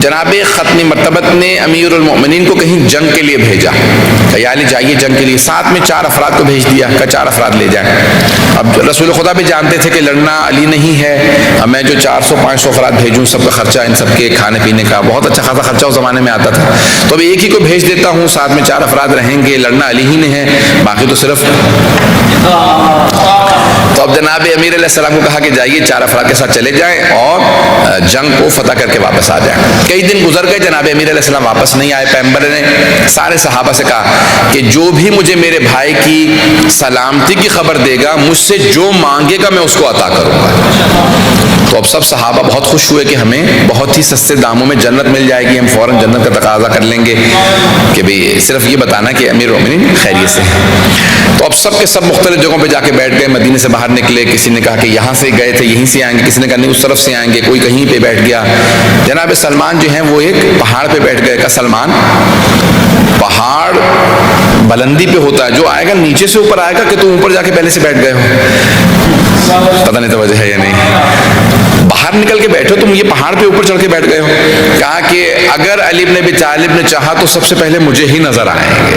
جناب ختم مرتبت نے امیر المؤمنین کو کہیں جنگ کے لیے بھیجا کہ یا علی جائیے جنگ کے لیے، ساتھ میں 4 افراد کو بھیج دیا کہ 4 افراد لے جائیں۔ اب رسول خدا بھی جانتے تھے کہ لڑنا علی نہیں ہے، اب میں جو 400-500 افراد بھیجوں، سب کا خرچہ، ان سب کے کھانے پینے کا بہت اچھا خاصا خرچہ اس زمانے میں آتا تھا، تو اب ایک ہی کو بھیج دیتا ہوں، ساتھ میں 4 افراد رہیں گے، لڑنا علی ہی نے ہے، باقی تو صرف۔ تو اب جناب امیر علیہ السلام کو کہا کہ جائیے 4 افراد کے ساتھ چلے جائیں اور جنگ کو فتح کر کے واپس آ جائیں۔ کئی دن گزر گئے، جناب امیر علیہ السلام واپس نہیں آئے۔ پیغمبر نے سارے صحابہ سے کہا کہ جو بھی مجھے میرے بھائی کی سلامتی کی خبر دے گا، مجھ سے جو مانگے گا میں اس کو عطا کروں گا۔ تو اب سب صحابہ بہت خوش ہوئے کہ ہمیں بہت ہی سستے داموں میں جنت مل جائے گی، ہم فوراً جنت کا تقاضا کر لیں گے کہ بھئی صرف یہ بتانا کہ امیر المؤمنین خیریت سے ہیں۔ تو اب سب کے سب مختلف جگہوں پہ جا کے بیٹھ گئے، مدینے سے باہر نکلے، کسی نے کہا کہ یہاں سے گئے تھے یہیں سے آئیں گے، کسی نے کہا نہیں اس طرف سے آئیں گے، کوئی کہیں پہ بیٹھ گیا۔ جناب سلمان جو ہیں وہ ایک پہاڑ پہ بیٹھ گئے۔ کا سلمان پہاڑ بلندی پہ ہوتا ہے، جو آئے گا نیچے سے اوپر آئے گا کہ تم اوپر جا کے پہلے سے بیٹھ گئے ہو، پتہ نہیں توجہ ہے یا نہیں، باہر نکل کے بیٹھو تم، یہ پہاڑ پہ اوپر چڑھ کے بیٹھ گئے ہو۔ کہا کہ اگر علی بن ابی طالب نے چاہا تو سب سے پہلے مجھے ہی نظر آئیں گے،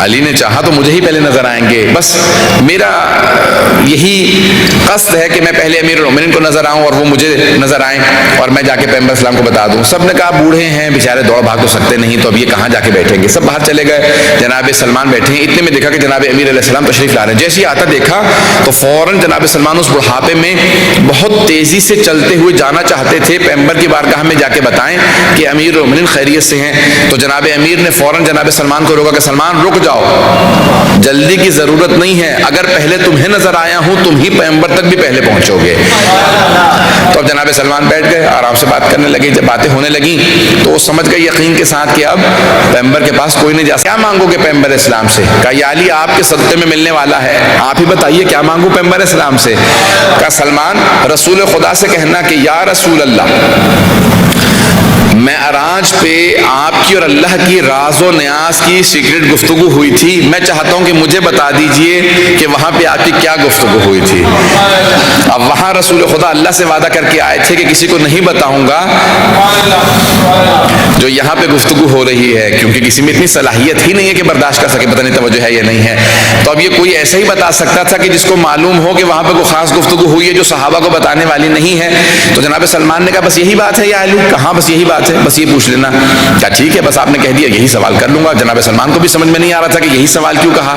علی نے چاہا تو مجھے ہی پہلے نظر آئیں گے، بس میرا یہی قصد ہے کہ میں پہلے امیر المؤمنین کو نظر آؤں اور وہ مجھے نظر آئیں اور میں جا کے پیغمبر اسلام کو بتا دوں۔ سب نے کہا بوڑھے ہیں بیچارے، دوڑ بھاگ تو سکتے نہیں، تو اب یہ کہاں جا کے بیٹھیں گے، سب باہر چلے گئے۔ جناب سلمان بیٹھے ہیں، اتنے میں دیکھا کہ جناب امیر علیہ السلام تشریف لا رہے ہیں۔ جیسے ہی آتا دیکھا تو فوراً جناب سلمان اس بڑھاپے میں بہت تیزی سے چلتے ہوئے جانا چاہتے تھے پیغمبر کی بارگاہ میں جا کے بتائیں کہ امیر المؤمنین خیریت سے ہیں۔ تو جناب امیر نے فوراً جناب سلمان کو روکا کہ سلمان رک جاؤ، جلدی کی ضرورت نہیں ہے، اگر پہلے تمہیں نظر آیا ہوں تم ہی پیغمبر تک بھی پہلے پہنچو گے۔ تو اب جناب سلمان بیٹھ گئے، آرام سے بات کرنے لگے۔ جب باتیں ہونے لگیں تو وہ سمجھ گئے یقین کے ساتھ کہ اب پیغمبر کے پاس کوئی نہیں جا سکتا۔ کیا مانگو گے پیغمبر اسلام سے؟ کہا یا علی آپ کے صدقے میں ملنے والا ہے، آپ ہی بتائیے کیا مانگو پیغمبر اسلام سے؟ کہا سلمان رسول خدا سے کہنا کہ یا رسول اللہ، میں اراج پہ آپ کی اور اللہ کی راز و نیاز کی سیکرٹ گفتگو ہوئی تھی، میں چاہتا ہوں کہ مجھے بتا دیجئے کہ وہاں پہ آپ کی کیا گفتگو ہوئی تھی۔ اب وہاں رسول خدا اللہ سے وعدہ کر کے آئے تھے کہ کسی کو نہیں بتاؤں گا جو یہاں پہ گفتگو ہو رہی ہے، کیونکہ کسی میں اتنی صلاحیت ہی نہیں ہے کہ برداشت کر سکے، پتہ نہیں توجہ ہے یا نہیں ہے۔ تو اب یہ کوئی ایسا ہی بتا سکتا تھا کہ جس کو معلوم ہو کہ وہاں پہ کوئی خاص گفتگو ہوئی ہے جو صحابہ کو بتانے والی نہیں ہے۔ تو جناب سلمان نے کہا بس یہی بات ہے یا علی؟ کہاں بس یہی بات ہے، بس یہ پوچھ لینا۔ کہا ٹھیک ہے، بس آپ نے کہہ دیا یہی سوال کر لوں گا۔ جناب سلمان کو بھی سمجھ میں نہیں آ رہا تھا کہ یہی سوال کیوں کہا،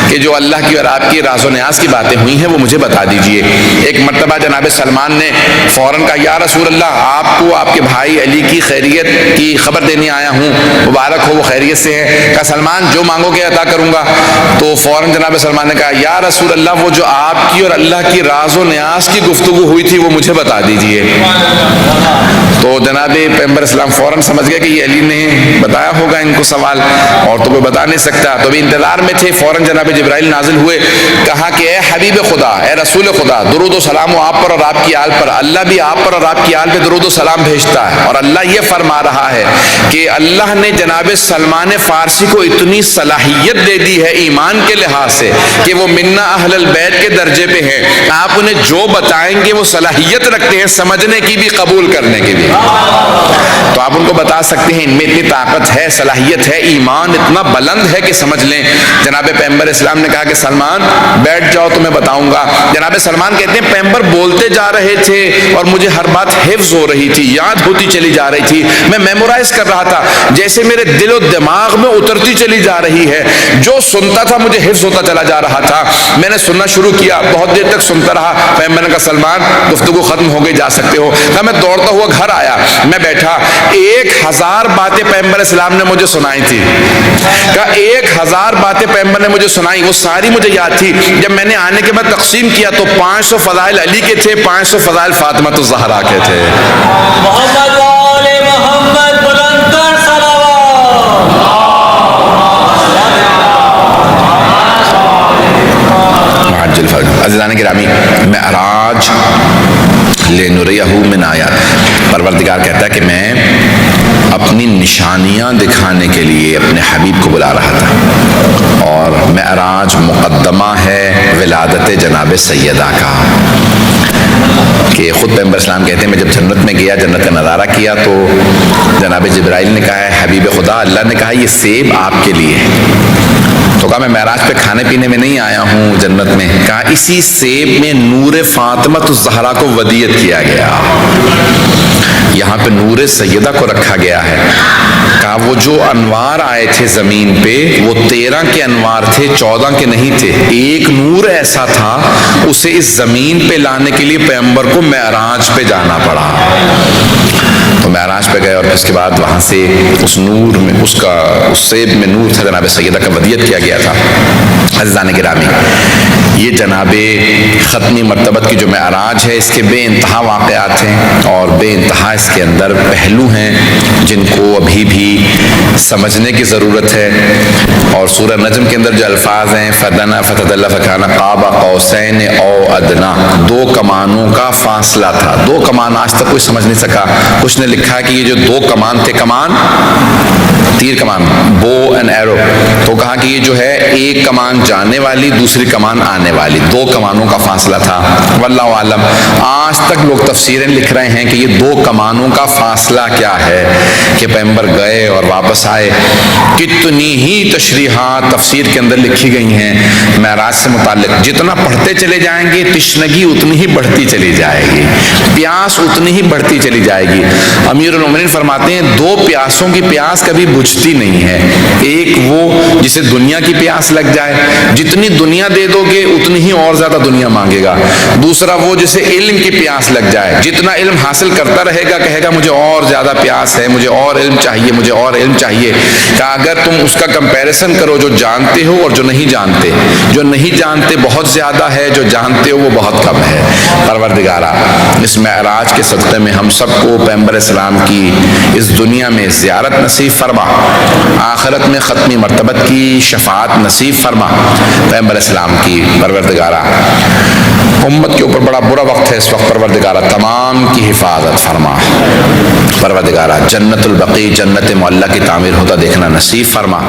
کہ جو اللہ کی اور آپ کی راز و نیاز کی باتیں ہوئی ہیں وہ مجھے بتا دیجئے۔ ایک مرتبہ جناب سلمان نے فوراً کہا یا رسول اللہ، آپ کو آپ کے بھائی علی کی خیریت کی خبر دینے آیا ہوں، مبارک ہو وہ خیریت سے ہے۔ کہا سلمان جو مانگو گے عطا کروں گا۔ تو فوراً جناب سلمان نے کہا یا رسول اللہ، وہ جو آپ کی اور اللہ کی راز و نیاز کی گفتگو ہوئی تھی وہ مجھے بتا دیجئے۔ تو جناب پیغمبر اسلام فوراً سمجھ گئے کہ یہ علی نے بتایا ہوگا ان کو سوال، اور تو کوئی بتا نہیں سکتا۔ تو بھی انتظار میں تھے، فوراً جناب جبرائیل نازل ہوئے، کہا کہ اے حبیب خدا، اے رسول خدا، درود و سلام ہو آپ پر اور آپ کی آل پر، اللہ بھی آپ پر اور آپ کی آل پہ درود و سلام بھیجتا ہے، اور اللہ یہ فرما رہا ہے کہ اللہ نے جناب سلمان فارسی کو اتنی صلاحیت دے دی ہے ایمان کے لحاظ سے کہ وہ منا اہل البیت کے درجے پہ ہیں، آپ انہیں جو بتائیں گے وہ صلاحیت رکھتے ہیں سمجھنے کی بھی قبول کرنے کی بھی، تو آپ ان کو بتا سکتے ہیں، ان میں اتنی طاقت ہے، صلاحیت ہے، ایمان اتنا بلند ہے کہ سمجھ لیں۔ جناب پیغمبر اسلام نے کہا کہ سلمان بیٹھ جاؤ تو میں بتاؤں گا۔ جناب سلمان کہتے ہیں پیغمبر بولتے جا رہے تھے اور مجھے ہر بات حفظ ہو رہی تھی، یاد ہوتی چلی جا رہی تھی، میں میمورائز کر رہا تھا، جیسے میرے دل و دماغ میں اترتی چلی جا رہی ہے، جو سنتا تھا مجھے حفظ ہوتا چلا جا رہا تھا۔ میں نے سننا شروع کیا، بہت دیر تک سنتا رہا۔ پیغمبر نے کہا سلمان گفتگو ختم ہو گئی، جا سکتے ہو۔ کہا میں دوڑتا ہوا گھر آیا، میں بیٹھا، 1000 باتیں پیغمبر اسلام نے مجھے سنائی تھی۔ کہا 1000 باتیں پیغمبر نے مجھے سنائی، وہ ساری مجھے یاد تھی۔ جب میں نے آنے کے بعد تقسیم کیا تو 500 فضائل علی کے تھے، 500 فضائل فاطمہ الزہرا کے تھے۔ محمد وآل محمد بلند کر صلوات۔ معجل فرج عزیزان گرامی، معراج لنریہ من آیات، پروردگار کہتا ہے کہ میں اپنی نشانیاں دکھانے کے لیے اپنے حبیب کو بلا رہا تھا، اور معراج مقدمہ ہے ولادت جناب سیدہ کا، کہ خود پیغمبر اسلام کہتے ہیں میں جب جنت میں گیا، جنت کا نظارہ کیا، تو جناب جبرائیل نے کہا ہے حبیب خدا اللہ نے کہا یہ سیب آپ کے لیے ہے، تو کہا میں معراج پہ کھانے پینے میں نہیں آیا ہوں جنت میں، کہا اسی سیب میں نور فاطمہ الزہرا کو ودیعت کیا گیا، یہاں پہ نور سیدہ کو رکھا گیا ہے، کہا وہ جو انوار آئے تھے زمین پہ وہ 13 کے انوار تھے، 14 کے نہیں تھے، ایک نور ایسا تھا اسے اس زمین پہ لانے کے لیے پیغمبر کو معراج پہ جانا پڑا، تو معراج پہ گئے اور اس کے بعد وہاں سے اس نور میں اس سیب میں نور تھا، جناب سیدہ کا ودیعت کیا گیا تھا۔ عزیزان گرامی، یہ جناب ختمی مرتبت کی جو معراج ہے اس کے بے انتہا واقعات ہیں اور بے انتہا اس کے اندر پہلو ہیں جن کو ابھی بھی سمجھنے کی ضرورت ہے، اور سورہ نجم کے اندر جو الفاظ ہیں فدنا فتدلی فکان قاب قوسین او ادنا، 2 کمانوں کا فاصلہ تھا، 2 کمان آج تک کوئی سمجھ نہیں سکا، کچھ نے لکھا کہ یہ جو 2 کمان تھے، کمان تیر کمان، بو اینڈ ایرو، تو کہا کہ یہ جو ہے ایک کمان جانے والی دوسری کمان آنے والی، 2 کمانوں کا فاصلہ تھا، واللہ عالم آج تک لوگ تفسیریں لکھ رہے ہیں کہ یہ 2 کمانوں کا فاصلہ کیا ہے کہ پیغمبر گئے اور واپس آئے، کتنی ہی تشریحات تفسیر کے اندر لکھی گئی ہیں معراج سے متعلق، جتنا پڑھتے چلے جائیں گے تشنگی اتنی ہی بڑھتی چلی جائے گی، پیاس اتنی ہی بڑھتی چلی جائے گی۔ امیر المومنین فرماتے ہیں 2 پیاسوں کی پیاس کبھی بجھتی نہیں ہے، ایک وہ جسے دنیا کی پیاس لگ جائے، جتنی دنیا دے دو گے اتنی ہی اور زیادہ دنیا مانگے گا، دوسرا وہ جسے علم کی پیاس لگ جائے، جتنا علم حاصل کرتا رہے گا کہے گا مجھے اور زیادہ پیاس ہے، مجھے اور علم چاہیے، مجھے اور علم چاہیے، کہ اگر تم اس کا کمپیریزن کرو جو جانتے ہو اور جو نہیں جانتے، جو نہیں جانتے بہت زیادہ ہے، جو جانتے ہو وہ بہت کم ہے۔ پروردگارا اس معراج کے صدقے میں ہم سب کو پیغمبر اسلام کی اس دنیا میں زیارت نصیب فرما، آخرت میں ختمی مرتبت کی شفاعت نصیب فرما، پیغمبر اسلام کی پروردگارا امت کے اوپر بڑا برا وقت ہے اس وقت، پروردگارا تمام کی حفاظت فرما، پروردگارا جنت البقیع جنت معلیٰ کی تعمیر ہوتا دیکھنا نصیب فرما۔